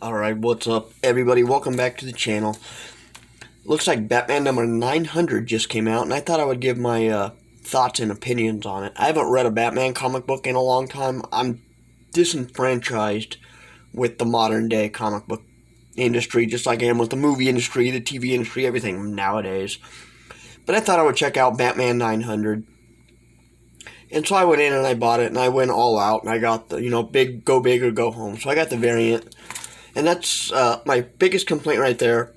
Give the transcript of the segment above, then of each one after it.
Alright, what's up, everybody? Welcome back to the channel. Looks like Batman number 900 just came out, and I thought I would give my thoughts and opinions on it. I haven't read a Batman comic book in a long time. I'm disenfranchised with the modern day comic book industry, just like I am with the movie industry, the TV industry, everything nowadays. But I thought I would check out Batman 900. And so I went in and I bought it, and I went all out, and I got the, big or go home. So I got the variant. And that's my biggest complaint right there,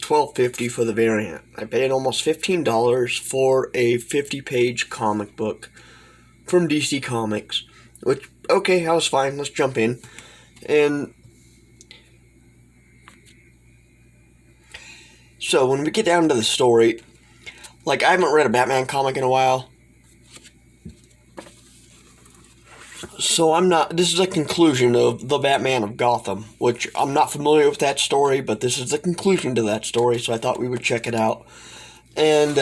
$12.50 for the variant. I paid almost $15 for a 50-page comic book from DC Comics. Which, okay, that was fine. Let's jump in. And so when we get down to the story, like, I haven't read a Batman comic in a while. So this is a conclusion of the Batman of Gotham, which I'm not familiar with that story, but this is the conclusion to that story, so I thought we would check it out. And,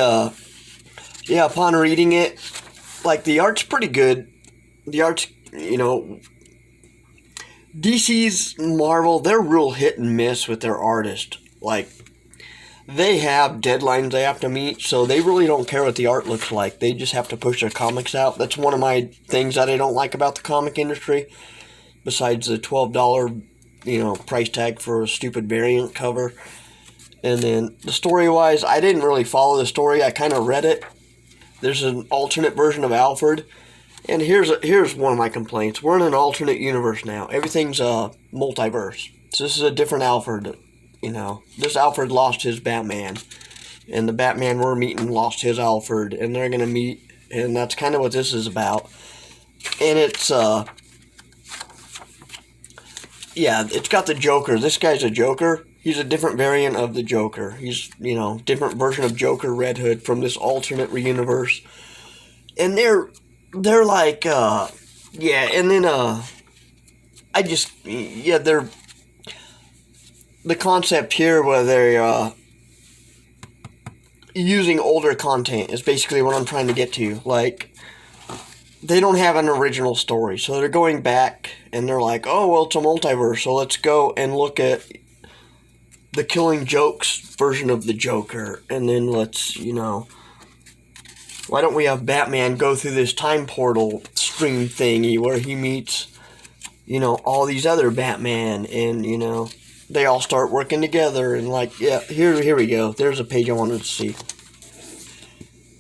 yeah, upon reading it, like, the art's pretty good. The art's, DC's Marvel, they're real hit and miss with their artist. Like, they have deadlines they have to meet, so they really don't care what the art looks like. They just have to push their comics out. That's one of my things that I don't like about the comic industry, besides the $12, price tag for a stupid variant cover. And then the story-wise, I didn't really follow the story. I kind of read it. There's an alternate version of Alfred. And here's one of my complaints. We're in an alternate universe now. Everything's a multiverse. So this is a different Alfred. This Alfred lost his Batman, and the Batman we're meeting lost his Alfred, and they're going to meet, and that's kind of what this is about. And it's, it's got the Joker. This guy's a Joker. He's a different variant of the Joker. He's, different version of Joker Red Hood from this alternate universe. And they're like, and then, they're... The concept here where they're using older content is basically what I'm trying to get to. Like, they don't have an original story, so they're going back and they're like, oh, well, it's a multiverse, so let's go and look at the Killing Jokes version of the Joker, and then let's, why don't we have Batman go through this time portal stream thingy where he meets, all these other Batman, and, they all start working together, and here we go. There's a page I wanted to see.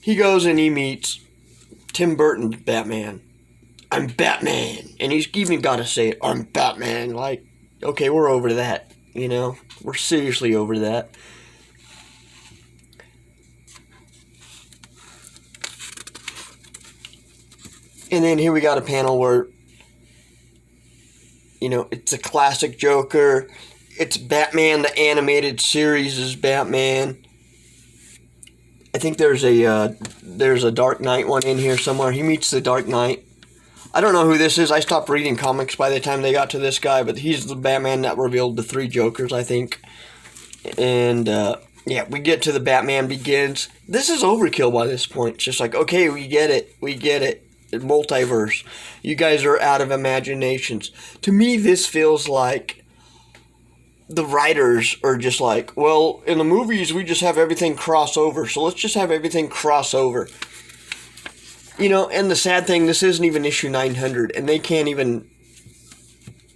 He goes and he meets Tim Burton's Batman. I'm Batman. And he's even got to say it, I'm Batman. Like, okay, we're over that, We're seriously over that. And then here we got a panel where, it's a classic Joker. It's Batman, the animated series is Batman. I think there's a Dark Knight one in here somewhere. He meets the Dark Knight. I don't know who this is. I stopped reading comics by the time they got to this guy, but he's the Batman that revealed the three Jokers, I think. And, we get to the Batman Begins. This is overkill by this point. It's just like, okay, we get it. Multiverse. You guys are out of imaginations. To me, this feels like the writers are just like, well, in the movies, we just have everything cross over, so let's just have everything cross over. And the sad thing, this isn't even issue 900, and they can't even...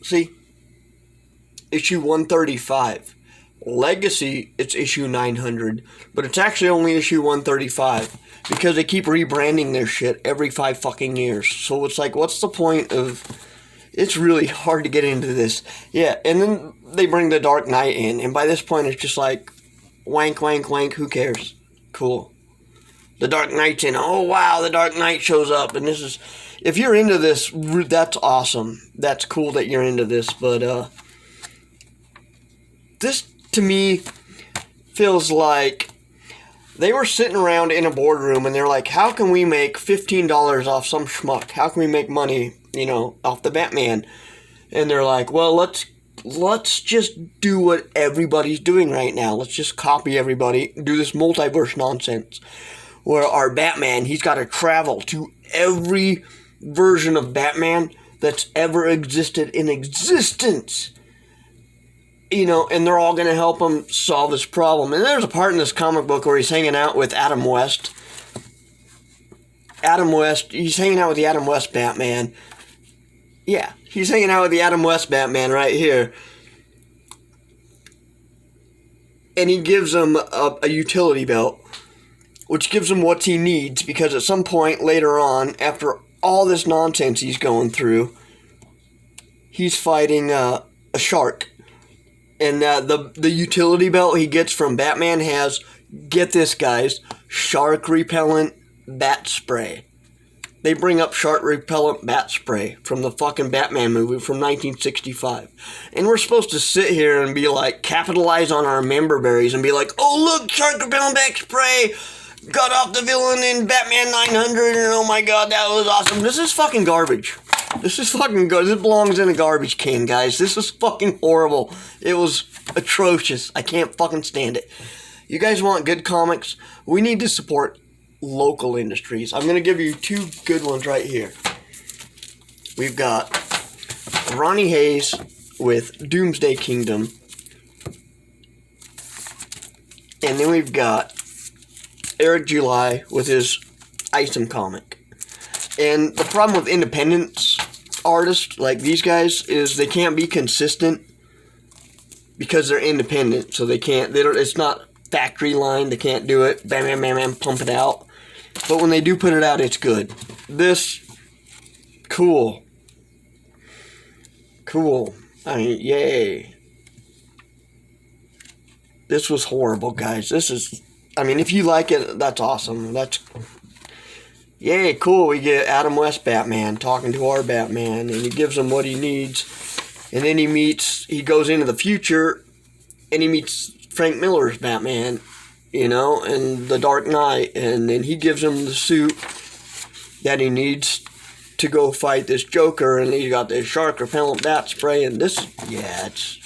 See? Issue 135. Legacy, it's issue 900, but it's actually only issue 135, because they keep rebranding their shit every 5 fucking years. So it's like, what's the point of... It's really hard to get into this. Yeah, and then they bring the Dark Knight in, and by this point it's just like, wank, wank, wank, who cares? Cool. The Dark Knight's in. Oh, wow, the Dark Knight shows up, and this is... If you're into this, that's awesome. That's cool that you're into this, but, this, to me, feels like they were sitting around in a boardroom, and they're like, how can we make $15 off some schmuck? How can we make money, off the Batman? And they're like, well, let's just do what everybody's doing right now. Let's just copy everybody, do this multiverse nonsense, where our Batman, he's got to travel to every version of Batman that's ever existed in existence. you know, and they're all going to help him solve this problem. And there's a part in this comic book where he's hanging out with Adam West. He's hanging out with the Adam West Batman. Yeah, he's hanging out with the Adam West Batman right here. And he gives him a utility belt, which gives him what he needs, because at some point later on, after all this nonsense he's going through, he's fighting a shark. And the utility belt he gets from Batman has, get this guys, shark repellent bat spray. They bring up shark repellent bat spray from the fucking Batman movie from 1965. And we're supposed to sit here and be like, capitalize on our member berries and be like, oh look, shark repellent bat spray got off the villain in Batman 900 and oh my god, that was awesome. This is fucking garbage. This is fucking good. This belongs in a garbage can, guys. This is fucking horrible. It was atrocious. I can't fucking stand it. You guys want good comics? We need to support local industries. I'm going to give you two good ones right here. We've got Ronnie Hayes with Doomsday Kingdom. And then we've got Eric July with his Isom comic. And the problem with independent artists like these guys is they can't be consistent because they're independent. So they can't, it's not factory line. They can't do it. Bam, bam, bam, bam, pump it out. But when they do put it out, it's good. This, cool. Cool. I mean, yay. This was horrible, guys. This is, I mean, if you like it, that's awesome. That's, yay, cool. We get Adam West Batman talking to our Batman, and he gives him what he needs. And then he goes into the future, and he meets Frank Miller's Batman, you know, and the Dark Knight, and then he gives him the suit that he needs to go fight this Joker, and he's got this shark repellent bat spray, and this, yeah, it's,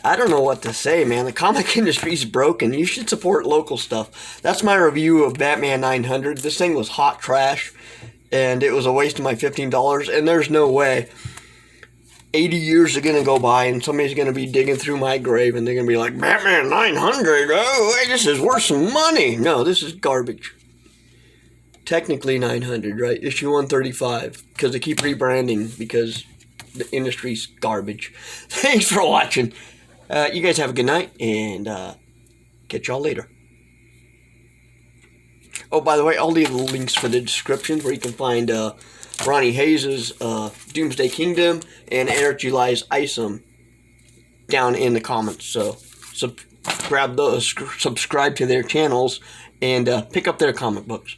I don't know what to say, man. The comic industry's broken. You should support local stuff. That's my review of Batman 900. This thing was hot trash, and it was a waste of my $15, and there's no way 80 years are going to go by and somebody's going to be digging through my grave and they're going to be like, Batman 900, oh, hey, this is worth some money. No, this is garbage. Technically 900, right? Issue 135, because they keep rebranding because the industry's garbage. Thanks for watching. You guys have a good night, and catch y'all later. Oh, by the way, I'll leave the links for the description where you can find Ronnie Hayes' Doomsday Kingdom and Eric July's Isom down in the comments. So grab those, subscribe to their channels, and pick up their comic books.